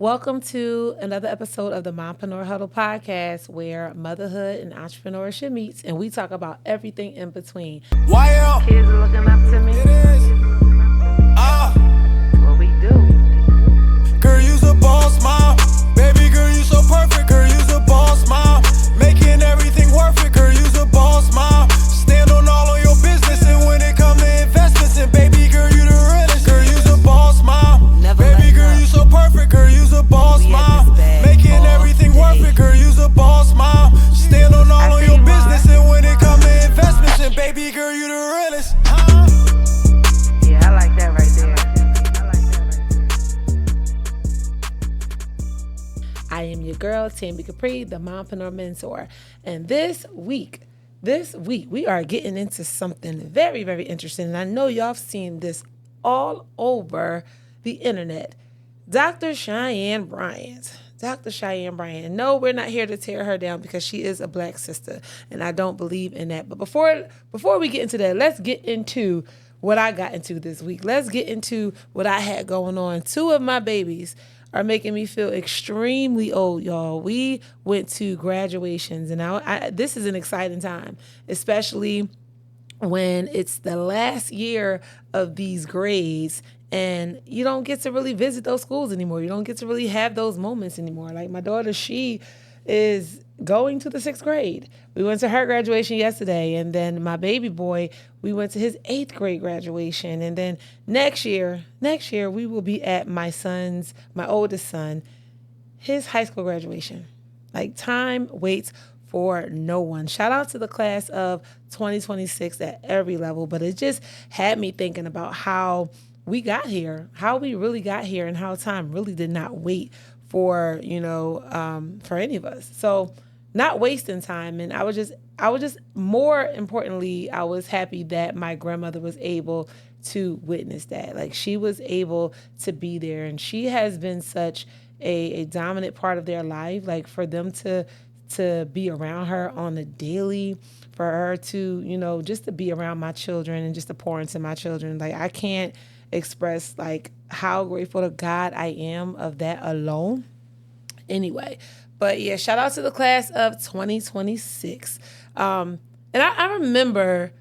Welcome to another episode of the Mompreneur Huddle podcast where motherhood and entrepreneurship meets and we talk about everything in between. Why out? Kids are looking up to me. It is. What we do. Girl, you's a boss mom. Baby girl, you so perfect. Girl, you's a boss mom. Making everything worth it. Girl, you's a boss mom. Stand on all of your business and when it come to investments and baby girl, you the realest. Girl, you's a boss mom. Never Baby let girl, up. you so perfect. Girl, you's a boss We at mom. this bag Making all everything day. worth it. Girl, you's a boss mom. Stand on all I of see your you, business Mom. and when it come to investments and baby girl, you the realest. Yeah, I like that right there. I am your girl, Tammy Capri, the Mompreneur Mentor. And this week, we are getting into something very, very interesting. And I know y'all have seen this all over the internet. Dr. Cheyenne Bryant. Dr. Cheyenne Bryant. No, we're not here to tear her down because she is a black sister. And I don't believe in that. But before we get into that, let's get into what I got into this week. Let's get into what I had going on. Two of my babies are making me feel extremely old, y'all. We went to graduations, and this is an exciting time, especially when it's the last year of these grades and you don't get to really visit those schools anymore. You don't get to really have those moments anymore. Like my daughter, she is going to the 6th grade. We went to her graduation yesterday, and then my baby boy, we went to his 8th grade graduation. And then next year, we will be at my oldest son, his high school graduation. Like time waits for no one. Shout out to the class of 2026 at every level, but it just had me thinking about how we got here, how we really got here, and how time really did not wait for for any of us. So not wasting time. And I was just more importantly, I was happy that my grandmother was able to witness that. Like she was able to be there, and she has been such a dominant part of their life. Like for them to be around her on a daily, for her to, just to be around my children and just to pour into my children. Like I can't express like how grateful to God I am of that alone. Anyway, but yeah, shout out to the class of 2026. And I remember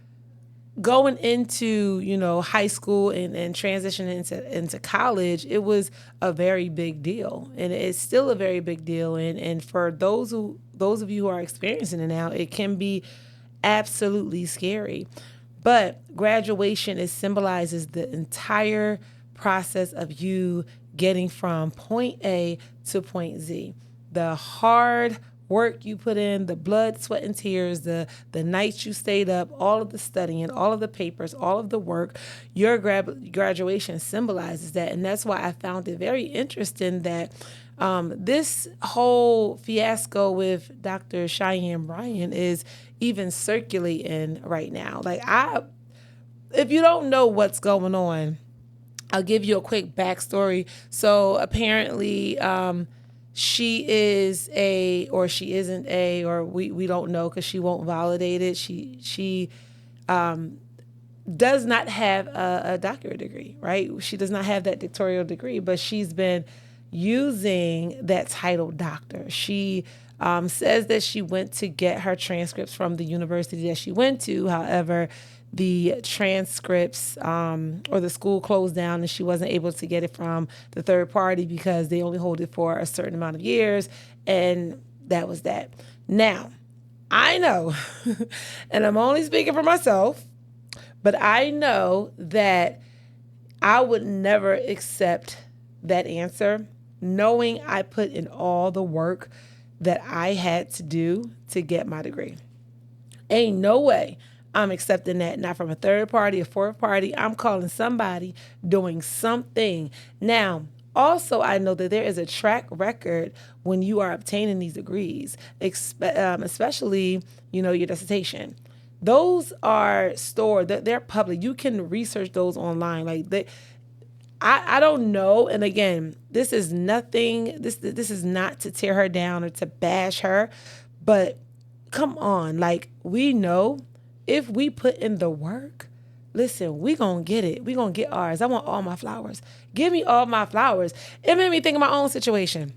going into, high school and transitioning into college, it was a very big deal. And it's still a very big deal. And for those of you who are experiencing it now, it can be absolutely scary. But graduation symbolizes the entire process of you getting from point A to point Z. The hard work you put in, the blood, sweat, and tears, the nights you stayed up, all of the studying, all of the papers, all of the work, your graduation symbolizes that. And that's why I found it very interesting that this whole fiasco with Dr. Cheyenne Bryant is even circulating right now. Like if you don't know what's going on, I'll give you a quick backstory. So apparently, she is or she isn't or we don't know because she won't validate it. She does not have a doctorate degree, right? She does not have that doctoral degree, but she's been using that title doctor. She says that she went to get her transcripts from the university that she went to. However, the transcripts or the school closed down and she wasn't able to get it from the third party because they only hold it for a certain amount of years. And that was that. Now, I know, and I'm only speaking for myself, but I know that I would never accept that answer, knowing I put in all the work that I had to do to get my degree. Ain't no way I'm accepting that, not from a third party, a fourth party. I'm calling somebody doing something. Now, also, I know that there is a track record when you are obtaining these degrees, especially, your dissertation. Those are stored, they're public. You can research those online. Like I don't know. And again, this is nothing, this is not to tear her down or to bash her, but come on, like we know if we put in the work, listen, we gonna get it. We gonna get ours. I want all my flowers. Give me all my flowers. It made me think of my own situation,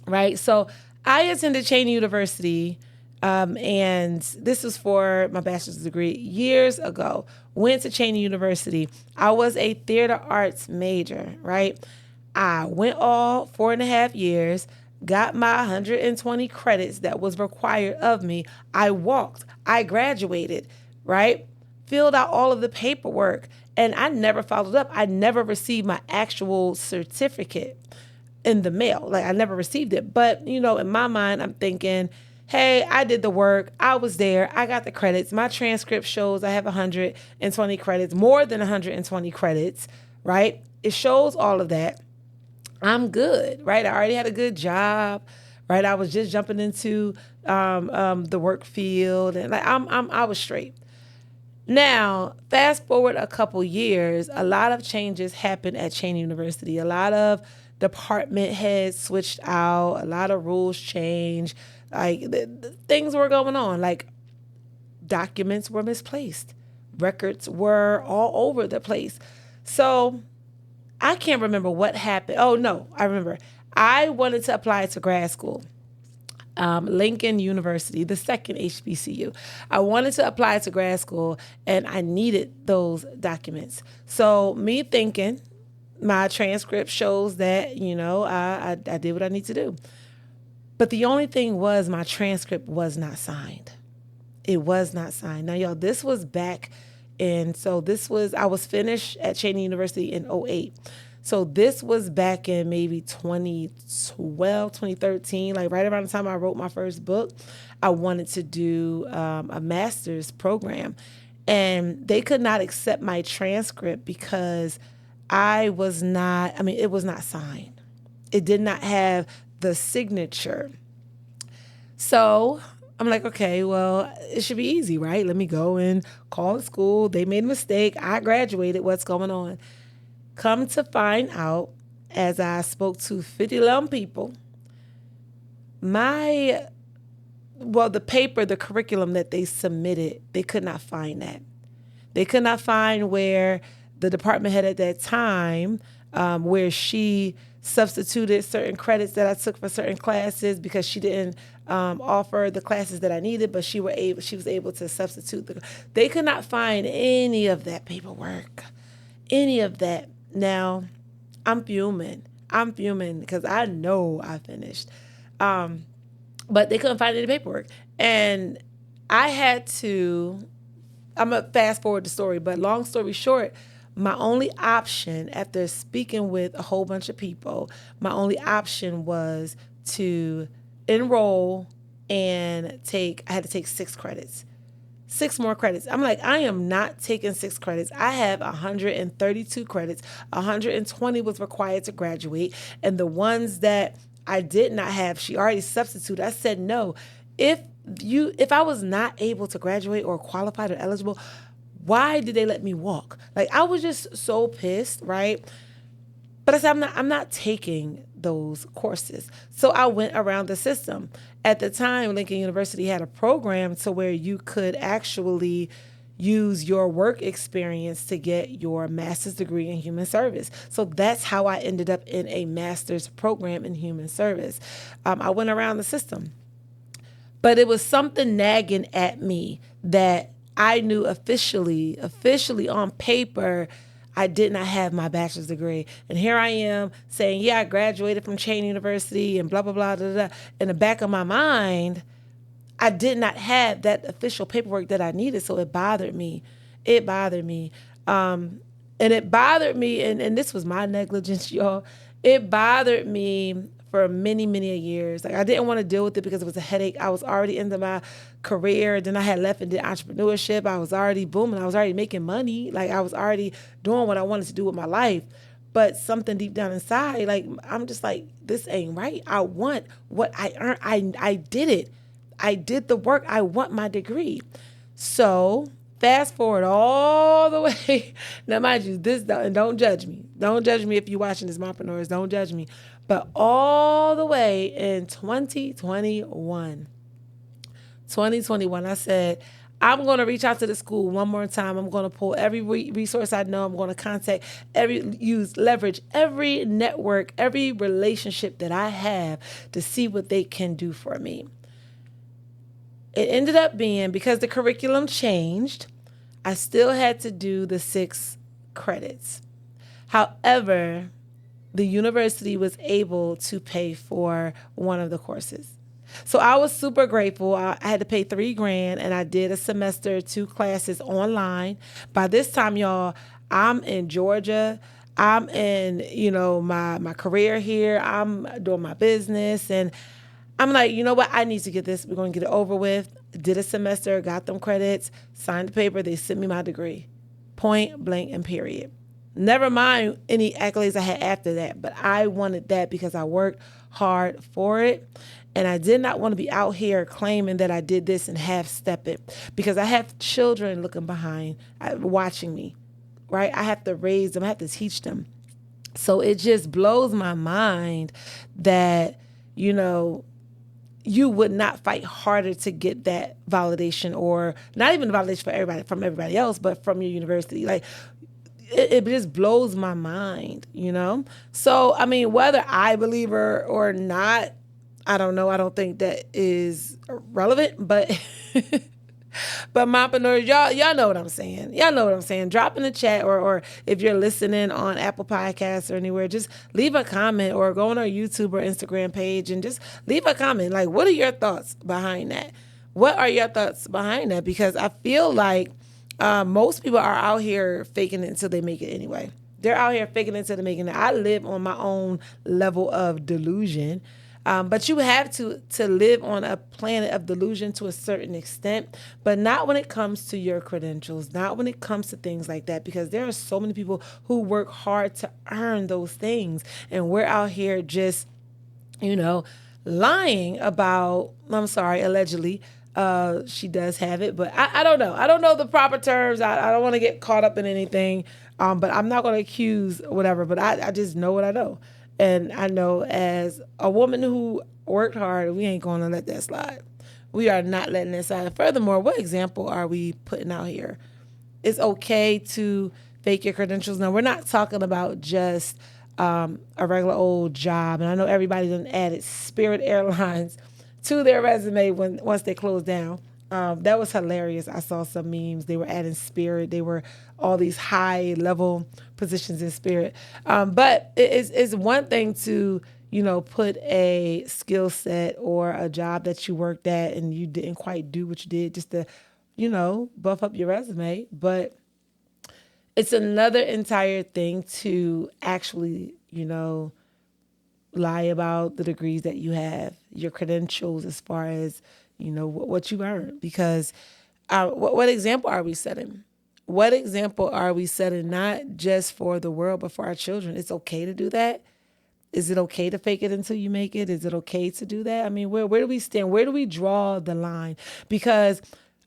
right? So I attended Cheyenne University, and this was for my bachelor's degree years ago. Went to Cheyenne University. I was a theater arts major, right? I went all 4.5 years, got my 120 credits that was required of me. I walked. I graduated, right? Filled out all of the paperwork, and I never followed up. I never received my actual certificate in the mail. Like, I never received it. But, in my mind, I'm thinking, hey, I did the work. I was there. I got the credits. My transcript shows I have 120 credits, more than 120 credits, right? It shows all of that. I'm good, right? I already had a good job, right? I was just jumping into the work field, and like I was straight. Now, fast forward a couple years, a lot of changes happened at Cheyenne University. A lot of department heads switched out. A lot of rules changed. Like, things were going on. Like, documents were misplaced. Records were all over the place. So I can't remember what happened. Oh, no, I remember. I wanted to apply to grad school. Lincoln University, the second HBCU. I wanted to apply to grad school, and I needed those documents. So me thinking, my transcript shows that, I did what I need to do. But the only thing was, my transcript was not signed. It was not signed. Now, y'all, this was back I was finished at Cheyenne University in 2008. So this was back in maybe 2012, 2013, like right around the time I wrote my first book. I wanted to do a master's program, and they could not accept my transcript because it was not signed. It did not have the signature. So I'm like, okay, well, it should be easy, right? Let me go and call the school. They made a mistake. I graduated. What's going on? Come to find out, as I spoke to 50 people, the curriculum that they submitted, they could not find that. They could not find where the department head at that time, where she substituted certain credits that I took for certain classes because she didn't offer the classes that I needed, but she was able to substitute. They could not find any of that paperwork, any of that. Now, I'm fuming because I know I finished. But they couldn't find any paperwork. And I'm going to fast forward the story, but long story short, my only option after speaking with a whole bunch of people, my only option was to enroll and I had to take 6 credits. 6 more credits. I'm like, I am not taking 6 credits. I have 132 credits. 120 was required to graduate. And the ones that I did not have, she already substituted. I said, no, if I was not able to graduate or qualified or eligible, why did they let me walk? Like, I was just so pissed, right? But I said, I'm not taking those courses. So I went around the system. At the time, Lincoln University had a program to where you could actually use your work experience to get your master's degree in human service. So that's how I ended up in a master's program in human service. I went around the system. But it was something nagging at me that I knew officially on paper, I did not have my bachelor's degree. And here I am saying, yeah, I graduated from Cheyenne University and blah, blah, blah, blah, blah. In the back of my mind, I did not have that official paperwork that I needed. So it bothered me. And it bothered me, and this was my negligence, y'all. It bothered me for many, many years. Like, I didn't want to deal with it because it was a headache. I was already into my career. Then I had left and did entrepreneurship. I was already booming. I was already making money. Like, I was already doing what I wanted to do with my life. But something deep down inside, like, I'm just like, this ain't right. I want what I earned. I did it. I did the work. I want my degree. So fast forward all the way. Now, mind you, and don't judge me. Don't judge me if you're watching this, Mompreneurs. Don't judge me. But all the way in 2021, I said, I'm going to reach out to the school one more time. I'm going to pull every resource I know. I'm going to contact leverage every network, every relationship that I have to see what they can do for me. It ended up being, because the curriculum changed, I still had to do the 6 credits. However, the university was able to pay for one of the courses. So I was super grateful. I had to pay $3,000 and I did a semester, 2 classes online. By this time, y'all, I'm in Georgia. I'm in, my career here. I'm doing my business. And I'm like, you know what? I need to get this. We're going to get it over with. Did a semester, got them credits, signed the paper. They sent me my degree. Point blank and period. Never mind any accolades I had after that, but I wanted that because I worked hard for it. And I did not want to be out here claiming that I did this and half-step it, because I have children looking behind, watching me, right? I have to raise them. I have to teach them. So it just blows my mind that, you would not fight harder to get that validation, or not even validation from everybody else, but from your university. Like, it just blows my mind, So, I mean, whether I believe her or not, I don't know. I don't think that is relevant, but but mompreneurs, y'all know what I'm saying. Y'all know what I'm saying. Drop in the chat, or if you're listening on Apple Podcasts or anywhere, just leave a comment, or go on our YouTube or Instagram page and just leave a comment. Like, what are your thoughts behind that? What are your thoughts behind that? Because I feel like most people are out here faking it until they make it anyway. They're out here faking it until they're making it. I live on my own level of delusion. But you have to live on a planet of delusion to a certain extent, but not when it comes to your credentials, not when it comes to things like that, because there are so many people who work hard to earn those things. And we're out here just, lying about, I'm sorry, allegedly. She does have it, but I don't know. I don't know the proper terms. I don't want to get caught up in anything, but I'm not going to accuse whatever, but I just know what I know. And I know, as a woman who worked hard, we ain't going to let that slide. We are not letting that slide. Furthermore, what example are we putting out here? It's okay to fake your credentials. Now, we're not talking about just a regular old job. And I know everybody done added Spirit Airlines to their resume once they closed down. That was hilarious. I saw some memes. They were adding Spirit. They were all these high level positions in Spirit. But it's one thing to, put a skill set or a job that you worked at and you didn't quite do what you did just to, buff up your resume. But it's another entire thing to actually, lie about the degrees that you have, your credentials, as far as, what you earned. Because what example are we setting? What example are we setting, not just for the world, but for our children? It's okay to do that. Is it okay to fake it until you make it? Is it okay to do that? I mean, where do we stand? Where do we draw the line? Because,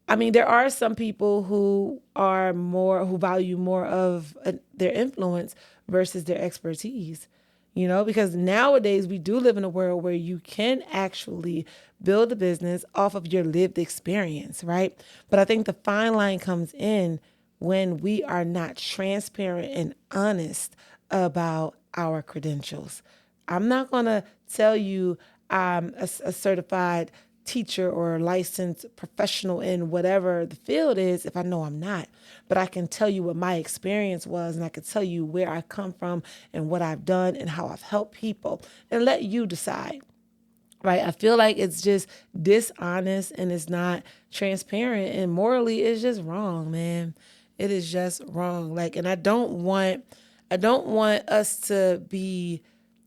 there are some people who value more of their influence versus their expertise. Because nowadays we do live in a world where you can actually build a business off of your lived experience, right? But I think the fine line comes in when we are not transparent and honest about our credentials. I'm not going to tell you I'm a certified teacher or licensed professional in whatever the field is if I know I'm not. But I can tell you what my experience was, and I can tell you where I come from and what I've done and how I've helped people, and let you decide. Right? I feel like it's just dishonest and it's not transparent, and morally it's just wrong, man. It is just wrong. And I don't want us to be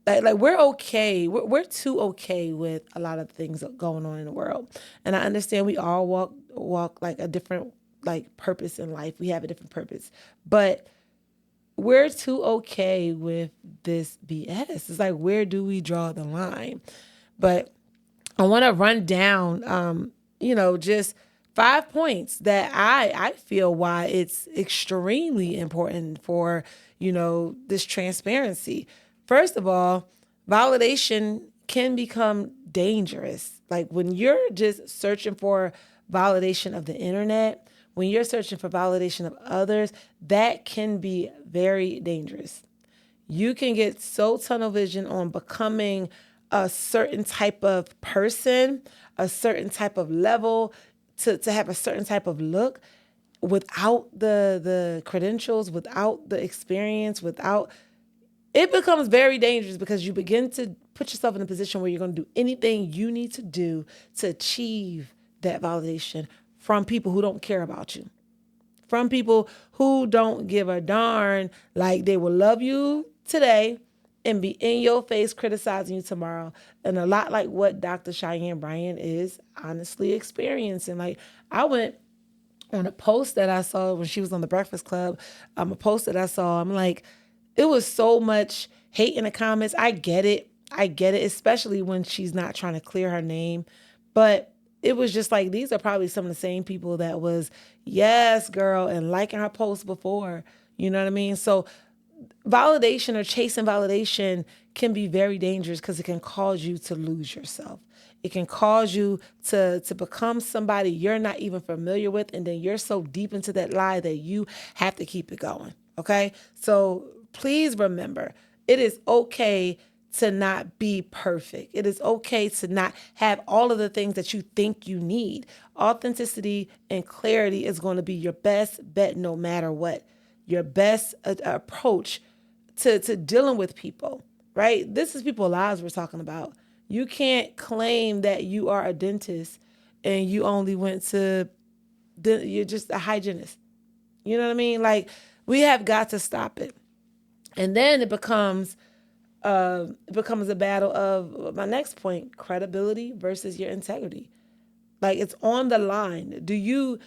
like we're okay. We're too okay with a lot of things going on in the world. And I understand we all walk like a different purpose in life. We have a different purpose. But we're too okay with this BS. It's like, where do we draw the line? But I want to run down just 5 points that I feel why it's extremely important for, this transparency. First of all, validation can become dangerous. Like when you're just searching for validation of the internet, when you're searching for validation of others, that can be very dangerous. You can get so tunnel vision on becoming a certain type of person, a certain type of level, to have a certain type of look without the credentials, without the experience, without it becomes very dangerous because you begin to put yourself in a position where you're going to do anything you need to do to achieve that validation from people who don't care about you, from people who don't give a darn, like they will love you today and be in your face criticizing you tomorrow. And a lot like what Dr. Cheyenne Bryant is honestly experiencing. Like I went on a post that I saw when she was on the Breakfast Club, a post that I saw, I'm like, it was so much hate in the comments. I get it. Especially when she's not trying to clear her name. But it was just like, these are probably some of the same people that was, yes, girl, and liking her post before. You know what I mean? So validation or chasing validation can be very dangerous because it can cause you to lose yourself. It can cause you to become somebody you're not even familiar with, and then you're so deep into that lie that you have to keep it going, okay? So please remember, it is okay to not be perfect. It is okay to not have all of the things that you think you need. Authenticity and clarity is going to be your best bet no matter what. Your best approach to dealing with people, right? This is people's lives we're talking about. You can't claim that you are a dentist and you only went to, you're just a hygienist. You know what I mean? Like, we have got to stop it. And then it becomes a battle of my next point, credibility versus your integrity. Like, it's on the line. Do you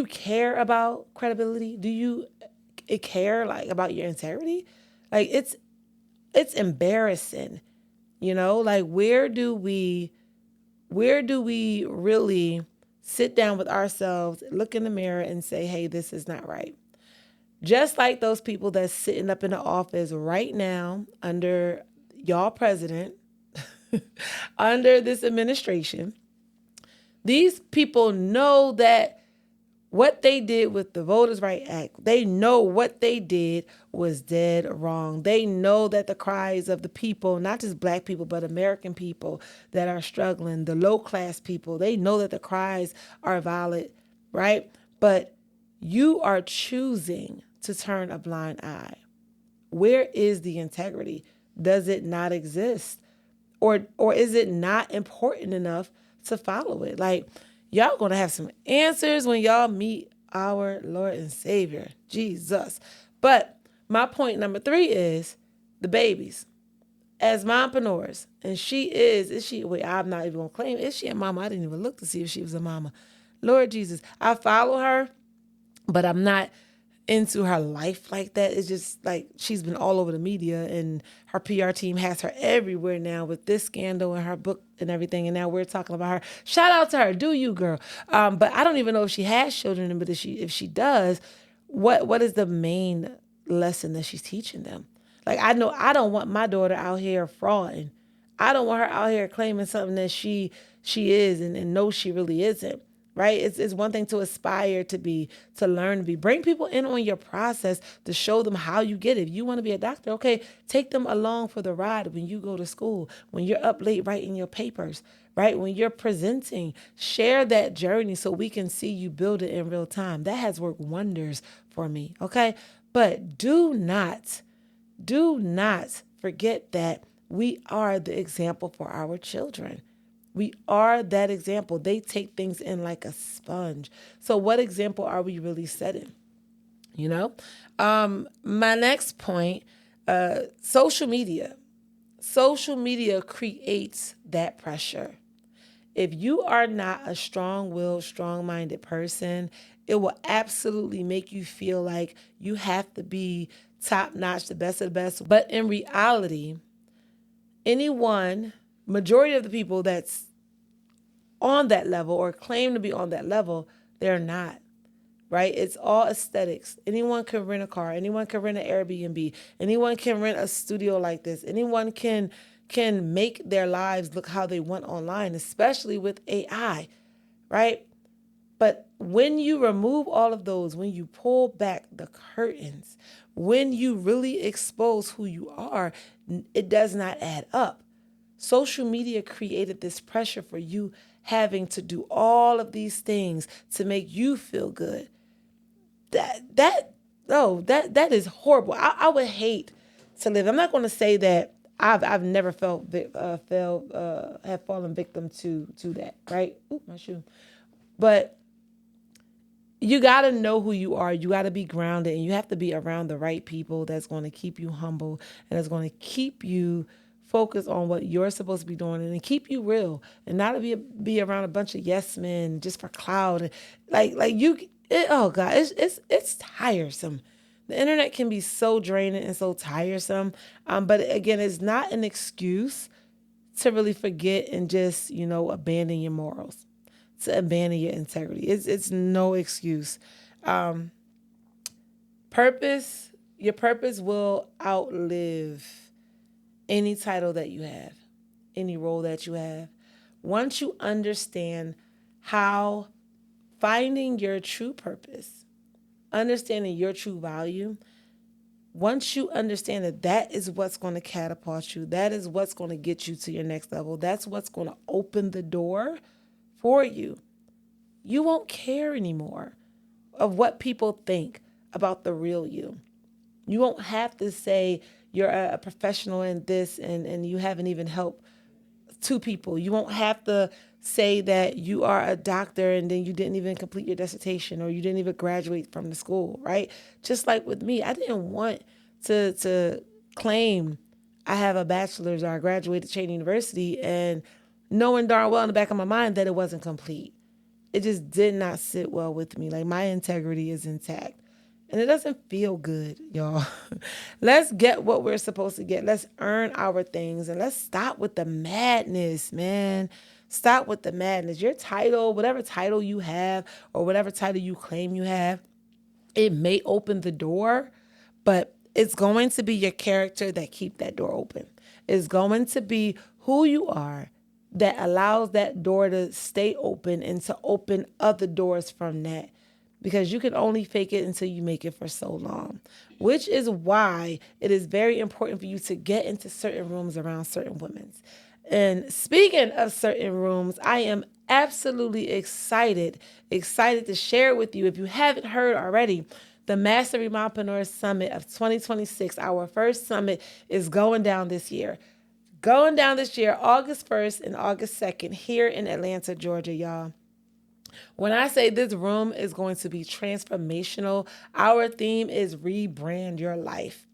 care about credibility? Do you care like about your integrity? Like, it's embarrassing. You know, like where do we really sit down with ourselves, look in the mirror and say, hey, this is not right? Just like those people that's sitting up in the office right now under y'all president, under this administration, these people know that what they did with the Voters' Right Act, they know what they did was dead wrong. They know that the cries of the people, not just black people, but American people that are struggling, the low-class people, they know that the cries are valid, right? But you are choosing to turn a blind eye. Where is the integrity? Does it not exist? Or is it not important enough to follow it? Like, y'all gonna have some answers when y'all meet our Lord and Savior, Jesus. But my point number 3 is the babies. As mompreneurs, and wait, I'm not even gonna claim, is she a mama? I didn't even look to see if she was a mama. Lord Jesus, I follow her, but I'm not into her life like that. It's just like she's been all over the media and her PR team has her everywhere now with this scandal and her book and everything. And now we're talking about her. Shout out to her. Do you, girl? But I don't even know if she has children. But if she does, what is the main lesson that she's teaching them? Like, I know I don't want my daughter out here frauding. I don't want her out here claiming something that she is and knows she really isn't. Right? It's one thing to aspire to be, to learn to be. Bring people in on your process to show them how you get it. If you want to be a doctor, okay, take them along for the ride when you go to school, when you're up late writing your papers, right? When you're presenting, share that journey so we can see you build it in real time. That has worked wonders for me, okay? But do not forget that we are the example for our children. We are that example. They take things in like a sponge. So what example are we really setting? You know? My next point, social media. Social media creates that pressure. If you are not a strong-willed, strong-minded person, it will absolutely make you feel like you have to be top-notch, the best of the best. But in reality, majority of the people that's on that level or claim to be on that level, they're not, right? It's all aesthetics. Anyone can rent a car. Anyone can rent an Airbnb. Anyone can rent a studio like this. Anyone can make their lives look how they want online, especially with AI, right? But when you remove all of those, when you pull back the curtains, when you really expose who you are, it does not add up. Social media created this pressure for you having to do all of these things to make you feel good. That is horrible. I would hate to live. I'm not going to say that I've never have fallen victim to that, right? Ooh, my shoe. But you got to know who you are. You got to be grounded, and you have to be around the right people that's going to keep you humble and that's going to keep you focused on what you're supposed to be doing and keep you real, and not to be around a bunch of yes men just for clout. And oh God, it's tiresome. The internet can be so draining and so tiresome. But again, it's not an excuse to really forget and just, abandon your morals, to abandon your integrity. It's no excuse. Your purpose will outlive any title that you have, any role that you have. Once you understand how finding your true purpose, understanding your true value, once you understand that that is what's going to catapult you, that is what's going to get you to your next level, that's what's going to open the door for you, you won't care anymore of what people think about the real you. You won't have to say you're a professional in this and you haven't even helped two people. You won't have to say that you are a doctor and then you didn't even complete your dissertation or you didn't even graduate from the school, right? Just like with me, I didn't want to claim I have a bachelor's or I graduated Cheyenne University and knowing darn well in the back of my mind that it wasn't complete. It just did not sit well with me. Like, my integrity is intact. And it doesn't feel good, y'all. Let's get what we're supposed to get. Let's earn our things. And let's stop with the madness, man. Stop with the madness. Your title, whatever title you have or whatever title you claim you have, it may open the door, but it's going to be your character that keep that door open. It's going to be who you are that allows that door to stay open and to open other doors from that. Because you can only fake it until you make it for so long, which is why it is very important for you to get into certain rooms around certain women. And speaking of certain rooms, I am absolutely excited to share with you, if you haven't heard already, the Mastery Mompreneur Summit of 2026. Our first summit is going down this year. August 1st and August 2nd, here in Atlanta, Georgia, y'all. When I say this room is going to be transformational, our theme is rebrand your life.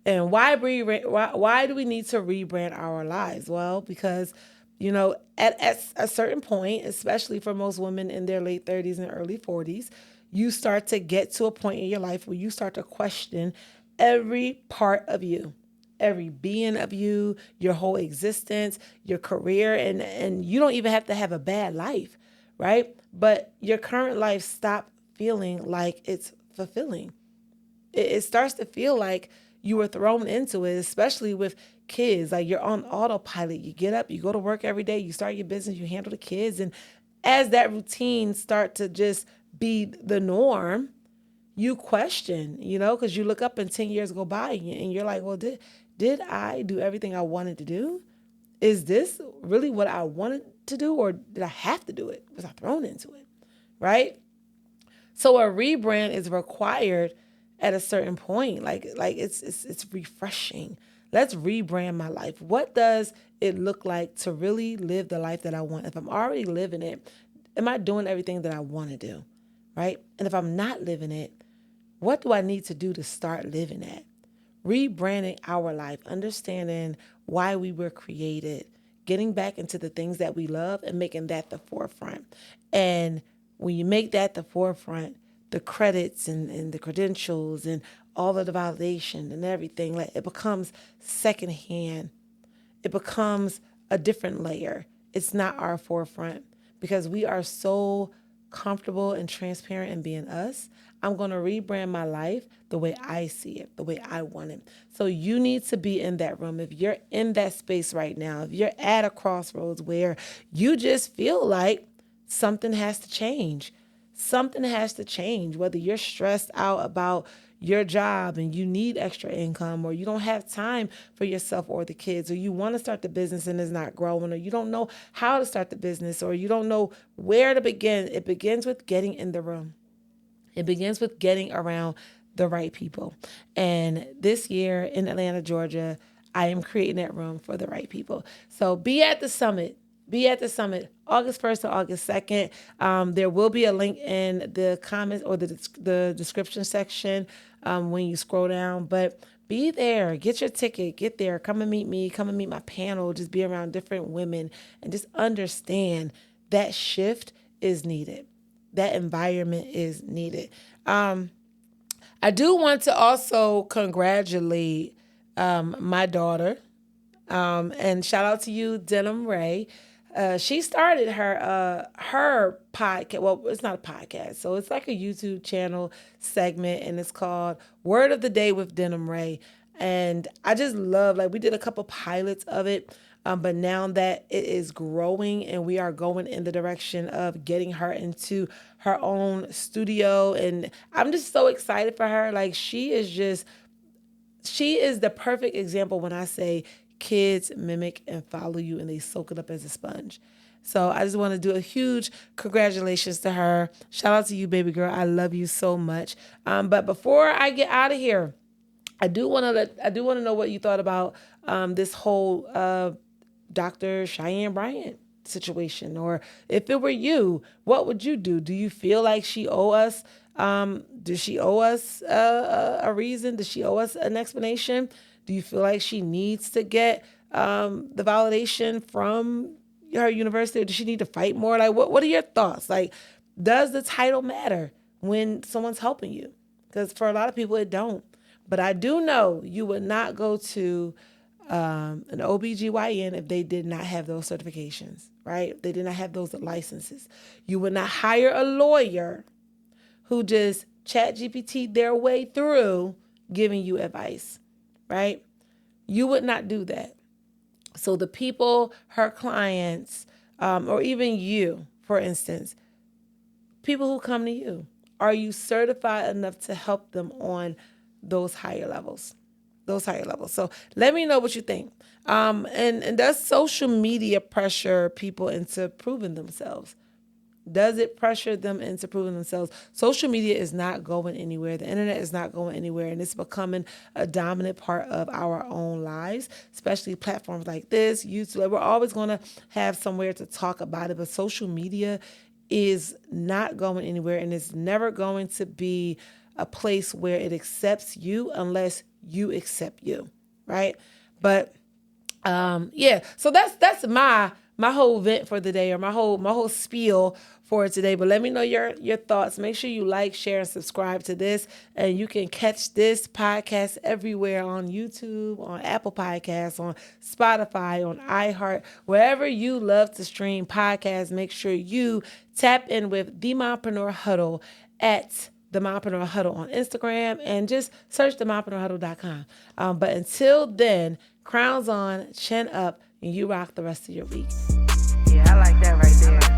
And why do we need to rebrand our lives? Well, because, at a certain point, especially for most women in their late 30s and early 40s, you start to get to a point in your life where you start to question every part of you, every being of you, your whole existence, your career, and you don't even have to have a bad life, right? But your current life stopped feeling like it's fulfilling. It starts to feel like you were thrown into it, especially with kids. Like, you're on autopilot. You get up, you go to work every day, you start your business, you handle the kids. And as that routine start to just be the norm, you question, because you look up and 10 years go by and you're like, well, did I do everything I wanted to do? Is this really what I wanted to do, or did I have to do it? Was I thrown into it, right? So a rebrand is required at a certain point. Like it's refreshing. Let's rebrand my life. What does it look like to really live the life that I want? If I'm already living it, am I doing everything that I want to do, right? And if I'm not living it, what do I need to do to start living it? Rebranding our life, understanding why we were created, getting back into the things that we love and making that the forefront. And when you make that the forefront, the credits and the credentials and all of the validation and everything, like, it becomes secondhand. It becomes a different layer. It's not our forefront because we are so comfortable and transparent in being us. I'm going to rebrand my life the way I see it, the way I want it. So you need to be in that room. If you're in that space right now, if you're at a crossroads where you just feel like something has to change, something has to change, whether you're stressed out about your job and you need extra income, or you don't have time for yourself or the kids, or you want to start the business and it's not growing, or you don't know how to start the business, or you don't know where to begin. It begins with getting in the room. It begins with getting around the right people. And this year in Atlanta, Georgia, I am creating that room for the right people. So be at the summit. Be at the summit August 1st to August 2nd. There will be a link in the comments or the description section when you scroll down. But be there. Get your ticket. Get there. Come and meet me. Come and meet my panel. Just be around different women and just understand that shift is needed. That environment is needed. I do want to also congratulate my daughter, and shout out to you, Denim Ray. She started her podcast. Well, it's not a podcast, so it's like a YouTube channel segment, and it's called Word of the Day with Denim Ray. And I just love, like, we did a couple pilots of it, but now that it is growing and we are going in the direction of getting her into her own studio, and I'm just so excited for her. Like, she is the perfect example when I say kids mimic and follow you and they soak it up as a sponge. So I just want to do a huge congratulations to her. Shout out to you, baby girl. I love you so much. But before I get out of here, I do want to know what you thought about this whole Dr. Cheyenne Bryant situation, or if it were you, what would you do? Do you feel like she owe us? Does she owe us a reason? Does she owe us an explanation? Do you feel like she needs to get the validation from her university, or does she need to fight more? Like, what are your thoughts? Like, does the title matter when someone's helping you? Because for a lot of people, it don't. But I do know you would not go to an OBGYN if they did not have those certifications, right? If they did not have those licenses. You would not hire a lawyer who just chat GPT their way through giving you advice, right? You would not do that. So the people, her clients, or even you, for instance, people who come to you, are you certified enough to help them on those higher levels? So let me know what you think. And does social media pressure people into proving themselves? Does it pressure them into proving themselves? Social media is not going anywhere. The internet is not going anywhere, and it's becoming a dominant part of our own lives, especially platforms like this, YouTube. We're always going to have somewhere to talk about it, but social media is not going anywhere, and it's never going to be a place where it accepts you unless you accept you, right? But so that's my whole vent for the day, or my whole spiel for today. But let me know your thoughts. Make sure you like, share, and subscribe to this. And you can catch this podcast everywhere on YouTube, on Apple Podcasts, on Spotify, on iHeart, wherever you love to stream podcasts. Make sure you tap in with the Mompreneur Huddle at the Mompreneur Huddle on Instagram, and just search themompreneur.com. But until then, crowns on, chin up, and you rock the rest of your week. Yeah, I like that right there.